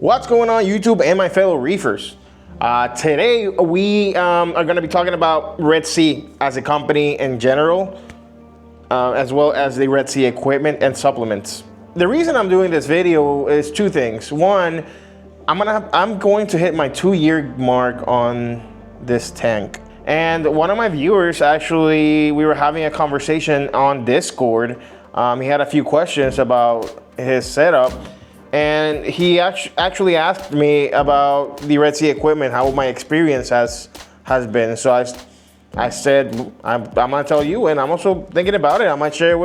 What's going on YouTube and my fellow reefers? Today we are going to be talking about Red Sea as a company in general, as well as the Red Sea equipment and supplements. The reason I'm doing this video is two things. One, I'm going to hit my 2-year mark on this tank. And one of my viewers, actually, we were having a conversation on Discord. He had a few questions about his setup. And he actually asked me about the Red Sea equipment, how my experience has been. So I said, I'm gonna tell you, and I'm also thinking about it. I might share it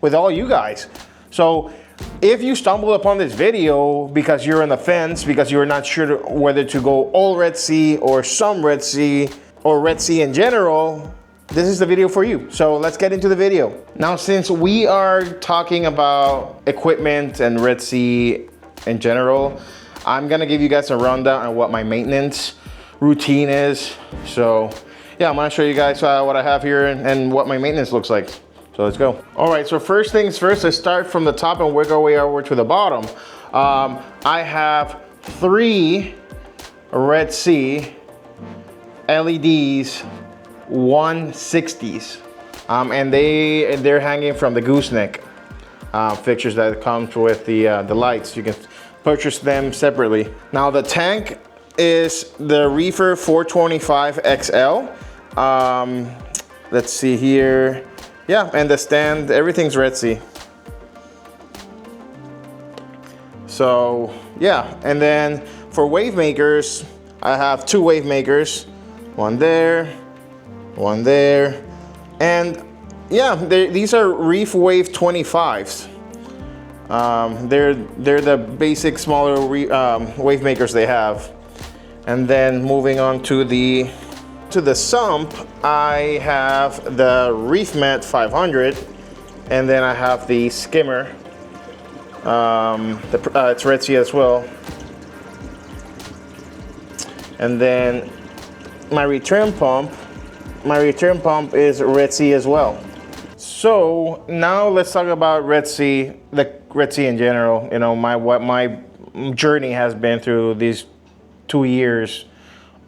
with all you guys. So if you stumble upon this video because you're on the fence, because you're not sure whether to go all Red Sea or some Red Sea or Red Sea in general, this is the video for you. So let's get into the video. Now, since we are talking about equipment and Red Sea in general, I'm gonna give you guys a rundown on what my maintenance routine is. So yeah, I'm gonna show you guys what I have here and what my maintenance looks like. So let's go. All right, so first things first, let's start from the top and work our way over to the bottom. I have 3 Red Sea LEDs 160s, and they're hanging from the gooseneck fixtures that comes with the lights. You can purchase them separately. Now the tank is the Reefer 425 XL. Let's see here. Yeah, and the stand, everything's Red Sea. So yeah, and then for wave makers, I have 2 wave makers, one there, and yeah, these are Reef Wave 25s. They're the basic smaller wave makers they have. And then moving on to the sump, I have the reefmat 500, and then I have the skimmer. It's Red Sea as well. And then my return pump is Red Sea as well. So now let's talk about Red Sea, the Red Sea in general. You know, what my journey has been through these 2 years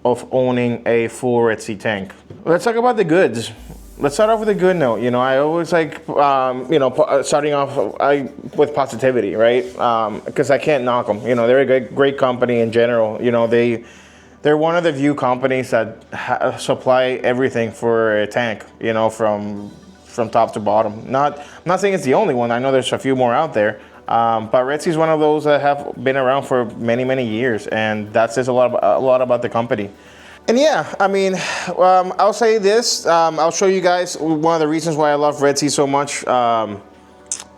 of owning a full Red Sea tank. Let's talk about the goods. Let's start off with a good note. You know, I always like, starting off with positivity, right? Because I can't knock them. You know, they're a great company in general. You know, they're one of the few companies that supply everything for a tank, you know, from top to bottom. I'm not saying it's the only one. I know there's a few more out there. But Red Sea is one of those that have been around for many, many years. And that says a lot about the company. And yeah, I mean, I'll say this. I'll show you guys one of the reasons why I love Red Sea so much. I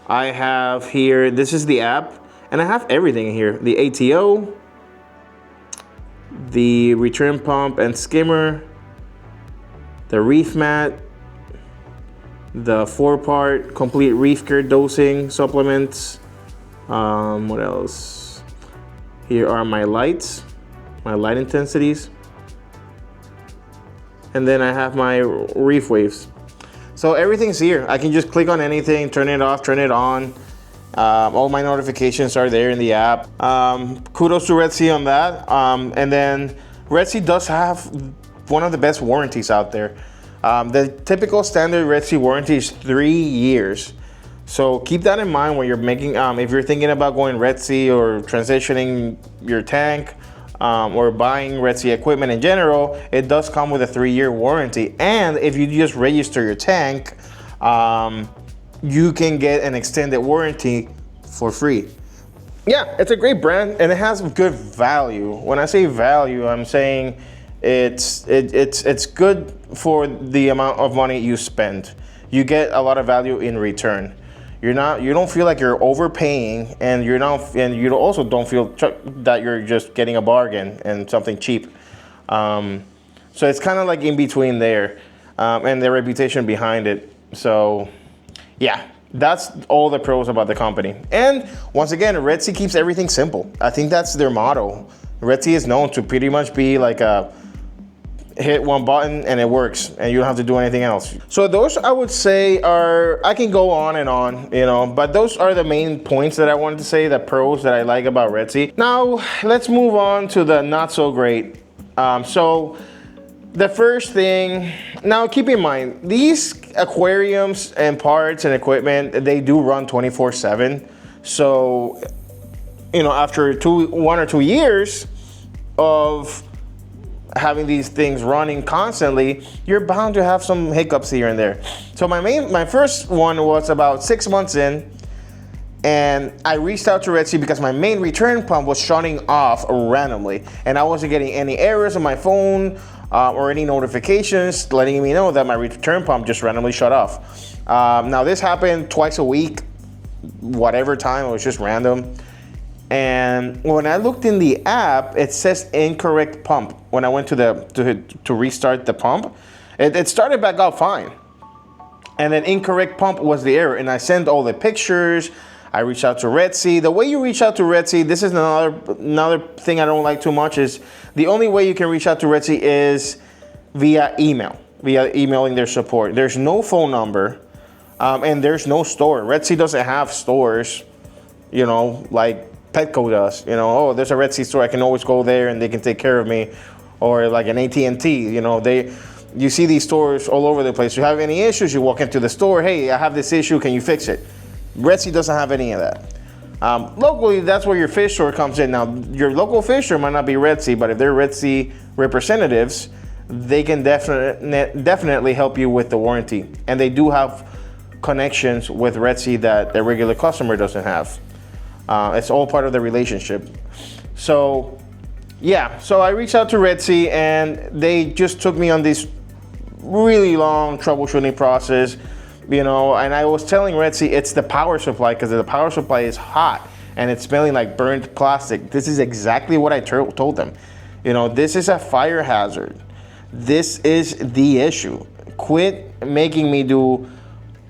have here, this is the app. And I have everything in here. The ATO, the return pump and skimmer, the reef mat, the 4-part complete reef care dosing supplements. What else? Here are my lights, my light intensities. And then I have my reef waves. So everything's here. I can just click on anything, turn it off, turn it on. All my notifications are there in the app. Kudos to Red Sea on that. And then Red Sea does have one of the best warranties out there. The typical standard Red Sea warranty is 3 years. So keep that in mind when you're making, if you're thinking about going Red Sea or transitioning your tank, or buying Red Sea equipment in general, it does come with a 3-year warranty. And if you just register your tank, you can get an extended warranty for free. Yeah, it's a great brand and it has good value. When I say value, I'm saying it's good for the amount of money you spend. You get a lot of value in return. You don't feel like you're overpaying, and you also don't feel that you're just getting a bargain and something cheap. So it's kind of like in between there, and the reputation behind it. So yeah, that's all the pros about the company. And once again, Red Sea keeps everything simple. I think that's their motto. Red Sea is known to pretty much be like hit one button and it works, and you don't have to do anything else. So those, I would say, are, I can go on and on, you know, but those are the main points that I wanted to say, the pros that I like about Red Sea. Now let's move on to the not so great. So the first thing, now keep in mind, these aquariums and parts and equipment, they do run 24/7. So, you know, after 1 or 2 years of having these things running constantly, you're bound to have some hiccups here and there. So my first one was about 6 months in, and I reached out to Red Sea because my main return pump was shutting off randomly, and I wasn't getting any errors on my phone or any notifications letting me know that my return pump just randomly shut off. Now this happened twice a week, whatever time, it was just random. And when I looked in the app, it says incorrect pump. When I went to restart the pump, it started back up fine. And then incorrect pump was the error. And I sent all the pictures. I reached out to Red Sea. The way you reach out to Red Sea, this is another thing I don't like too much, is the only way you can reach out to Red Sea is via emailing their support. There's no phone number, and there's no store. Red Sea doesn't have stores, you know, like Petco does. You know, oh, there's a Red Sea store, I can always go there and they can take care of me. Or like an AT&T, you know, you see these stores all over the place. You have any issues, you walk into the store, hey, I have this issue, can you fix it? Red Sea doesn't have any of that. Locally, that's where your fish store comes in. Now, your local fish store might not be Red Sea, but if they're Red Sea representatives, they can definitely help you with the warranty. And they do have connections with Red Sea that a regular customer doesn't have. It's all part of the relationship. So, yeah, so I reached out to Red Sea and they just took me on this really long troubleshooting process. You know, and I was telling Red Sea it's the power supply, because the power supply is hot and it's smelling like burnt plastic. This is exactly what I told them. You know, this is a fire hazard. This is the issue. Quit making me do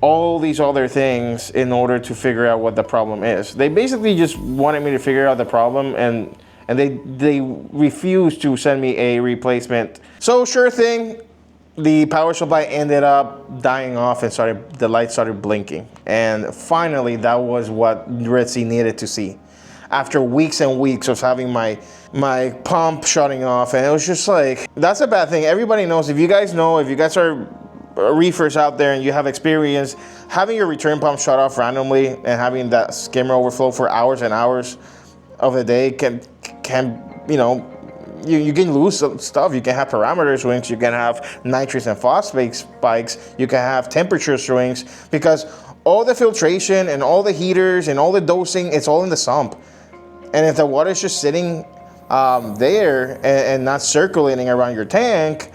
all these other things in order to figure out what the problem is. They basically just wanted me to figure out the problem, and they refused to send me a replacement. So sure thing, the power supply ended up dying off and the light started blinking. And finally, that was what Red Sea needed to see. After weeks and weeks of having my pump shutting off, and it was just like, that's a bad thing. Everybody knows, if you guys are reefers out there and you have experience, having your return pump shut off randomly and having that skimmer overflow for hours and hours of the day can you know, you can lose some stuff. You can have parameter swings, you can have nitrates and phosphate spikes, you can have temperature swings, because all the filtration and all the heaters and all the dosing, it's all in the sump. And if the water is just sitting there and not circulating around your tank,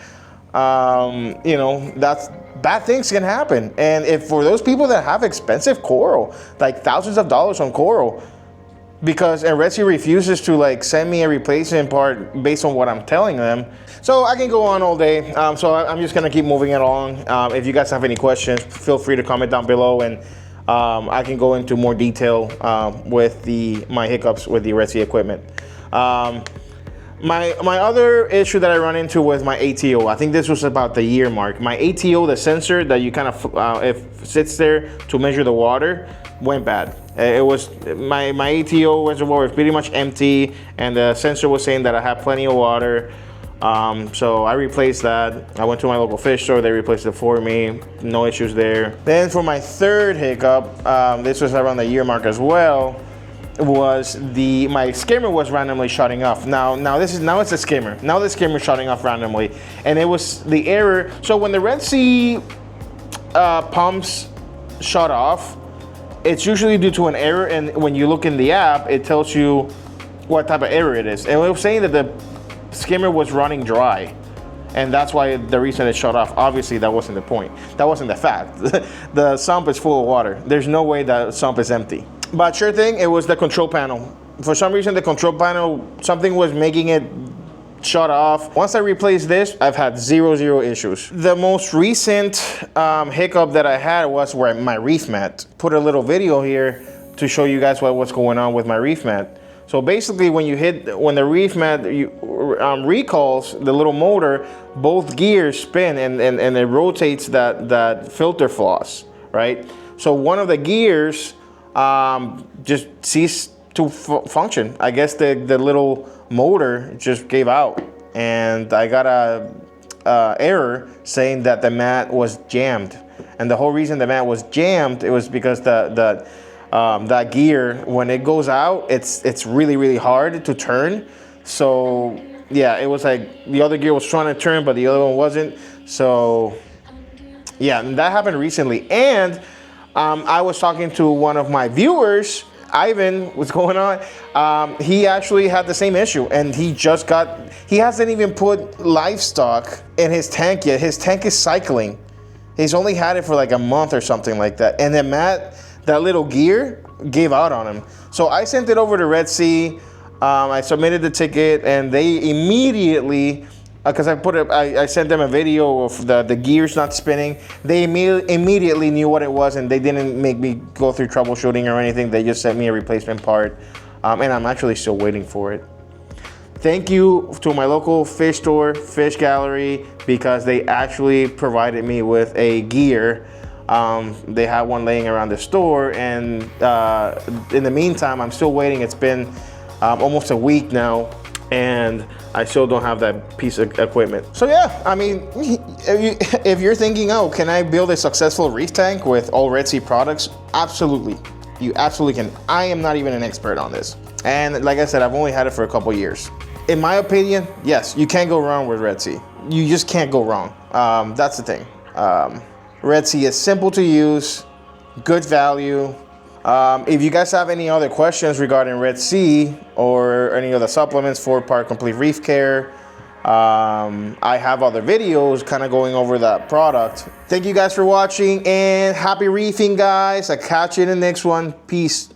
you know, that's bad things can happen. And if for those people that have expensive coral, like thousands of dollars on coral, because Red Sea refuses to like send me a replacement part based on what I'm telling them. So I can go on all day. So I'm just gonna keep moving it along. If you guys have any questions, feel free to comment down below, and I can go into more detail with my hiccups with the Red Sea equipment. My other issue that I run into with my ATO, I think this was about the year mark. My ATO, the sensor that you kind of if sits there to measure the water, went bad. It was my ATO reservoir was pretty much empty, and the sensor was saying that I have plenty of water. So I replaced that. I went to my local fish store, they replaced it for me, no issues there. Then for my third hiccup, this was around the year mark as well, was my skimmer was randomly shutting off. Now it's a skimmer. Now the skimmer shutting off randomly, and it was the error. So when the Red Sea pumps shut off, it's usually due to an error, and when you look in the app, it tells you what type of error it is. And it was saying that the skimmer was running dry, and that's why the reason it shut off. Obviously, that wasn't the point. That wasn't the fact. The sump is full of water. There's no way the sump is empty. But sure thing, it was the control panel. For some reason, the control panel, something was making it shut off. Once I replaced this, I've had zero issues. The most recent hiccup that I had was where my reef mat. Put a little video here to show you guys what's going on with my reef mat. So basically, when the reef mat recalls the little motor, both gears spin and it rotates that filter floss, right? So one of the gears just ceased to function. I guess the little motor just gave out, and I got a error saying that the mat was jammed. And the whole reason the mat was jammed, it was because that gear, when it goes out, it's really, really hard to turn. So yeah, it was like the other gear was trying to turn, but the other one wasn't. So yeah, and that happened recently. And I was talking to one of my viewers, Ivan, what's going on? He actually had the same issue, and he hasn't even put livestock in his tank yet. His tank is cycling. He's only had it for like a month or something like that. And then that little gear gave out on him. So I sent it over to Red Sea. I submitted the ticket, and they immediately, because I sent them a video of the gears not spinning. They immediately knew what it was, and they didn't make me go through troubleshooting or anything. They just sent me a replacement part, and I'm actually still waiting for it. Thank you to my local fish store, Fish Gallery, because they actually provided me with a gear. They had one laying around the store, and in the meantime, I'm still waiting. It's been almost a week now, and I still don't have that piece of equipment. So yeah, I mean, if you're thinking, oh, can I build a successful reef tank with all Red Sea products? Absolutely. You absolutely can. I am not even an expert on this. And like I said, I've only had it for a couple years. In my opinion, yes, you can't go wrong with Red Sea. You just can't go wrong. That's the thing. Red Sea is simple to use, good value. If you guys have any other questions regarding Red Sea or any other supplements, 4-part complete reef care, I have other videos kind of going over that product. Thank you guys for watching, and happy reefing, guys. I'll catch you in the next one. Peace.